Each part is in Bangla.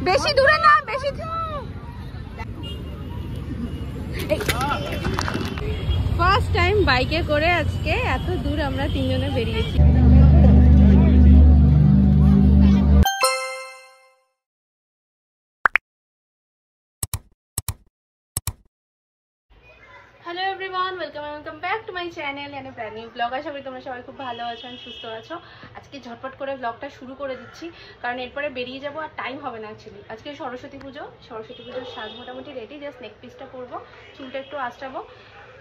বেশি দূরে না, বেশি ফার্স্ট টাইম বাইকে করে আজকে এত দূর আমরা তিনজনে বেরিয়েছি। Hello everyone, welcome back to my channel and brand new blog. আশা করি তোমরা সবাই খুব ভালো আছো আর সুস্থ আছো। আজকে ঝটপট করে ব্লগটা শুরু করে দিচ্ছি, কারণ এরপরে বেরিয়ে যাবো আর টাইম হবে না অ্যাকচুয়ালি। আজকে সরস্বতী পুজোর সাজ মোটামুটি রেডি, জাস্ট নেক পিসটা করবো, চুলটা একটু আঁচড়াবো,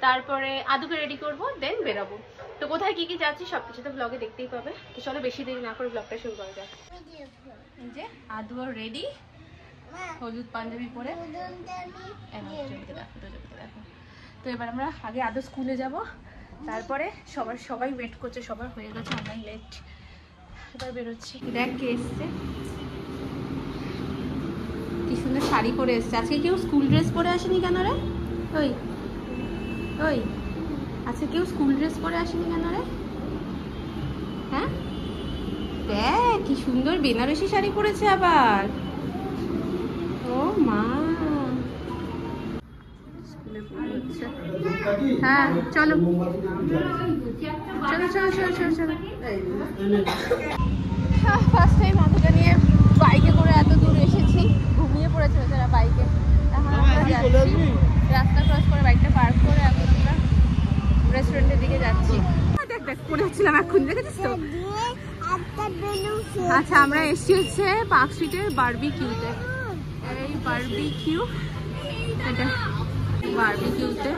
তারপরে আদুকে রেডি করবো, দেন বেরাবো। তো কোথায় কি কি যাচ্ছি সব কিছু তো ব্লগে দেখতেই পাবে। তো চলো বেশি দেরি না করে ব্লগটা শুরু করা যাক। এই যে আদুও রেডি, হলুদ পাঞ্জাবি পরে দেখো। তো এবার আমরা আগে আদৌ স্কুলে যাব, তারপরে সবাই ওয়েট করছে, সবার হয়ে গেছে, আমরাই লেট। এবার বেরোচ্ছি। দেখ কে এসছে, কি সুন্দর শাড়ি পরে এসছে। আজকে কেউ স্কুল ড্রেস পরে আসেনি কেন রে? ওই ওই আজকে কেউ স্কুল ড্রেস পরে আসেনি কেন রে? হ্যাঁ দেখ কি সুন্দর বেনারসি শাড়ি পরেছে আবার। ও মা, হ্যাঁ চলো চলো চলো চলো চলো চলো। ফার্স্ট টাইম আদুকে নিয়ে বাইকে করে এত দূর এসেছি, ঘুমিয়ে পড়েছে যারা বাইকে। এখন আমরা যাচ্ছি, রাস্তা ক্রস করে বাইকটা পার্ক করে এখন আমরা রেস্টুরেন্টের দিকে যাচ্ছি। দেখ দেখ পড়ে হচ্ছিলাম এখন, দেখেছিস তো? আচ্ছা আমরা এসছি হচ্ছে পার্ক স্ট্রিটের বারবিকিউতে। এই বারবিকিউ, এটা বারবিকিউতে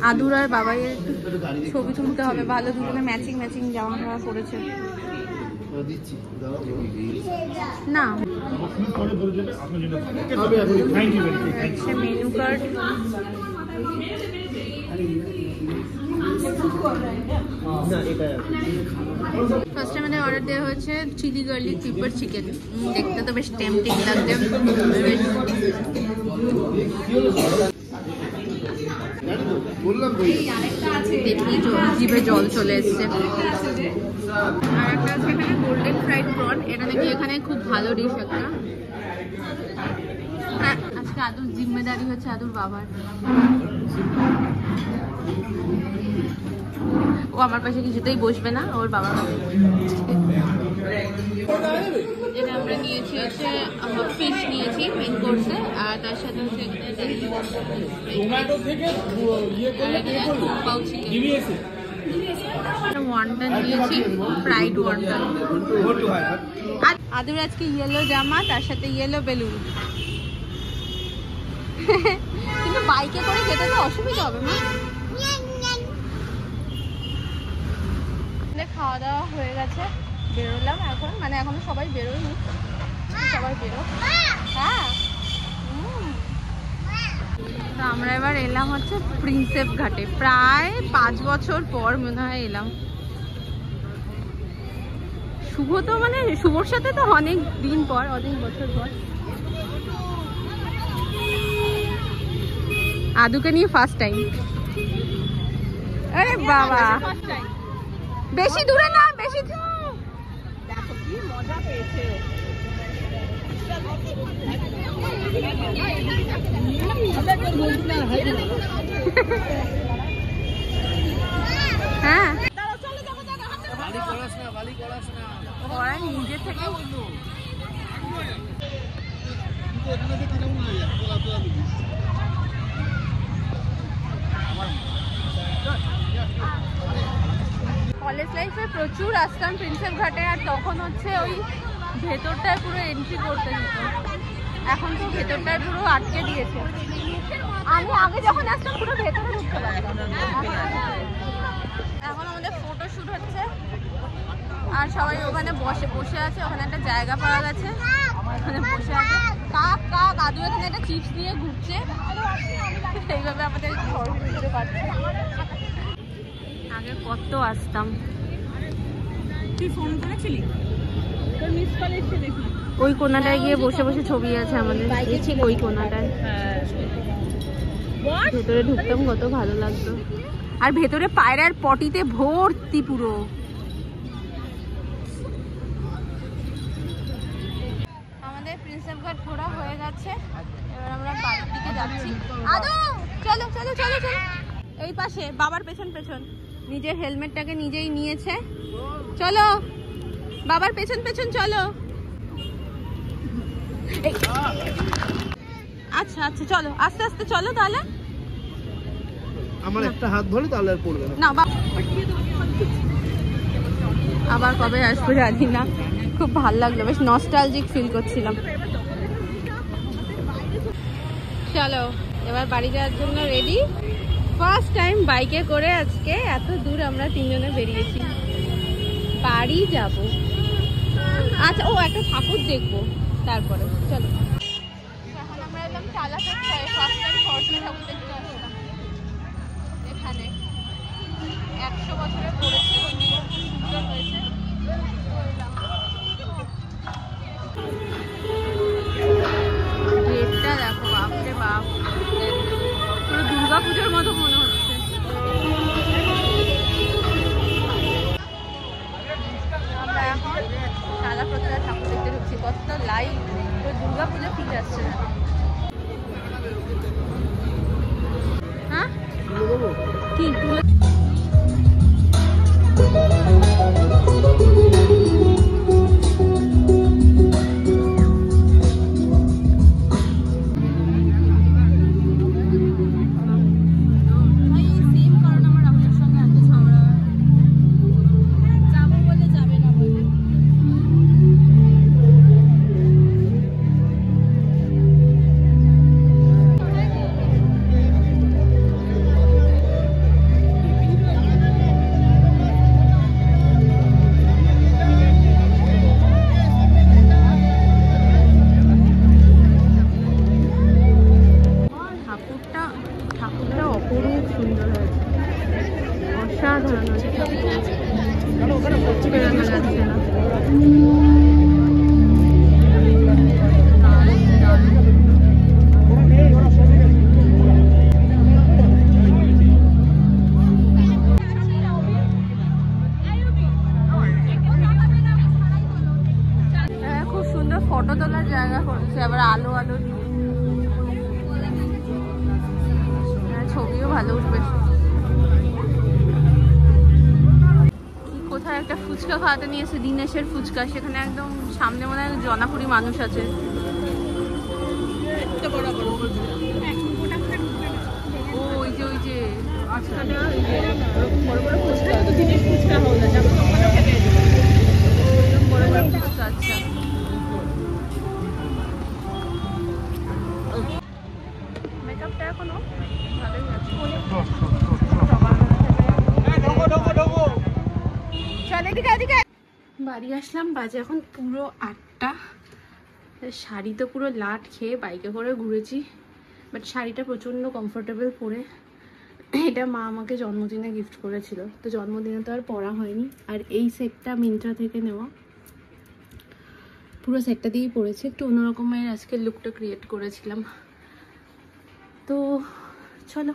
আদুর আর বাবাইয়ের ছবি তুলতে হবে ভালো, দুজনে ম্যাচিং জামা কাপড় পরেছে না। মেনু কার্ড, ফার্স্ট আমাদের অর্ডার দেওয়া হয়েছে চিলি গার্লিক পেপার চিকেন। দেখতে তো বেশ টেম্পটিং লাগছে। দেখি জিভে জল চলে এসছে। আর একটা আছে এখানে গোল্ডেন ফ্রাইড প্রন, এটা নাকি এখানে খুব ভালো ডিশ একটা। হ্যাঁ আজকে আদুর জিম্মেদারি হচ্ছে আদুর বাবার। ও আমার পাশে কিছুতেই বসবে না, ওর বাবার পাশে। যেটা আমরা নিয়েছি হচ্ছে ফিশ নিয়েছি মেন কোর্সে, আর তার সাথে হচ্ছে ওয়ান্টন নিয়েছি, ফ্রাইড ওয়ান্টন। আদুর আজকে ইয়েলো জামা, তার সাথে ইয়েলো বেলুন। কিন্তু বাইকে করে যেতে তো অসুবিধা হবে না। খাওয়া দাওয়া হয়ে গেছে, বেরোলাম এখন, মানে এখনো সবাই বেরোয়নি, সবাই বেরো। হ্যাঁ তো আমরা এবার এলাম হচ্ছে প্রিন্সেপ ঘাটে, প্রায় 5 বছর পর মনে হয় এলাম। শুভ তো মানে শুভর সাথে তো অনেক দিন পর, অনেক বছর পর। আদুকে নিয়ে ফার্স্ট টাইম। আরে বাবা বেশি দূরে না, বেশি দেখো কি মজা পেয়েছে। হ্যাঁ ওরা নিজে থেকে কলেজ লাইফে প্রচুর আসতাম প্রিন্সেপ ঘাটে, আর তখন হচ্ছে ওই ভেতরটায় পুরো এন্ট্রি করতে দিত। এখন তো ভেতরটায় পুরো আটকে দিয়েছে। আমি আগে যখন আসতাম পুরো ভেতরে ঢুকতে পারতাম। এখন আমাদের ফটো শুট হচ্ছে, আর সবাই ওখানে বসে আছে। ওখানে একটা জায়গা পাওয়া গেছে, ওখানে বসে আছে। কাক আদু এখানে একটা চিপস নিয়ে ঘুরছে, এইভাবে আমাদের ঘর ঘুরতে পারছে। আগে কত আসতাম। তুই ফোন করেছিলি? তোর মিস কল এসে দেখি। ওই কোনাটায় গিয়ে বসে বসে ছবি আছে আমাদের, ঠিক ওই কোনাটায়। ভেতরে ঢুকতাম, কত ভালো লাগতো। আর ভেতরে পায়রার পটিতে ভর্তি পুরো। গেছে, এবার আমরা বাড়ির দিকে যাচ্ছি। আদু চলো চলো চলো চলো, এই পাশে বাবার পেছন পেছন। নিজের হেলমেটটাকে নিজেই নিয়েছে, চলো বাবার পেছন পেছন চলো। আচ্ছা আচ্ছা চলো আস্তে আস্তে চলো, তাহলে আমার একটা হাত ধরে তাহলে আর পড়বে না। আবার কবে আসবো জানি না, খুব ভাল লাগলো, বেশ নস্টালজিক ফিল করছিলাম। চলো এবার বাড়ি যাওয়ার জন্য রেডি। ফার্স্ট টাইম বাইকে করে আজকে এত দূর আমরা তিনজনে বেরিয়েছি, বাড়ি যাব। আচ্ছা ও একটা ঠাকুর দেখবো তারপরে চলো। এখন আমরা এলাম চালাপেটায়, ফার্স্ট টাইম সরস্বতী ঠাকুর দেখতে আসলাম। এখানে 100 বছরে পড়েছে, সুন্দর হয়েছে। গেটটা দেখো, বাপরে বাপ, পুরো দুর্গা পুজোর মতো মনে হচ্ছে। আমরা এখন চালাপেটা ঠাকুর দেখতে ঢুকছি, কত লাইট, পুরো দুর্গা পুজো ফিল আসছে। হ্যাঁ কি তুলে ঠাকুরটা অপরূপ সুন্দর হয়েছে, অসাধারণ হয়েছে। বেরোনো যাচ্ছে না। খুব সুন্দর ফটো তোলার জায়গা করেছে, আবার আলো আলো দিয়ে ছবিও ভালো উঠবে। কোথায় একটা ফুচকা খাওয়াতে নিয়েছে, দিনেশের ফুচকা, সেখানে একদম সামনে মনে হয় জনাপুরি মানুষ আছে। ও ওই যে ওই যে বড় বড় ফুচকা, দিনেশ ফুচকা হলো, বড় বড় ফুচকা। আচ্ছা মেকআপটা এখনো ভালোই আছে। বাড়ি আসলাম, বাজে এখন পুরো 8টা। শাড়ি তো পুরো লাট খেয়ে বাইকে করে ঘুরেছি, বাট শাড়িটা প্রচণ্ড কমফোর্টেবল পরে। এটা মা আমাকে জন্মদিনে গিফট করেছিল, তো জন্মদিনে তো আর পরা হয়নি। আর এই সেটটা মিন্ত্রা থেকে নেওয়া, পুরো সেটটা দিয়েই পরেছি। একটু অন্যরকমের আজকে লুকটা ক্রিয়েট করেছিলাম। তো চলো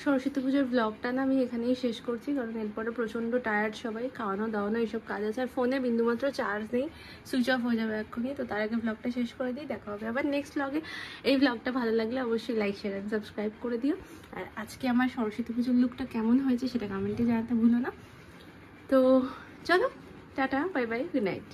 সরস্বতী পুজোর ব্লগটা না আমি এখানেই শেষ করছি, কারণ এরপরে প্রচণ্ড টায়ার্ড সবাই, খাওয়ানো দাওয়ানো এইসব কাজ আছে। আর ফোনে বিন্দুমাত্র চার্জ নেই, সুইচ অফ হয়ে যাবে এক্ষুনি। তো তার আগে ব্লগটা শেষ করে দিই, দেখা হবে আবার নেক্সট ব্লগে। এই ব্লগটা ভালো লাগলে অবশ্যই লাইক শেয়ার অ্যান্ড সাবস্ক্রাইব করে দিও। আর আজকে আমার সরস্বতী পুজোর লুকটা কেমন হয়েছে সেটা কমেন্টে জানাতে ভুলো না। তো চলো tata, bye bye, good night.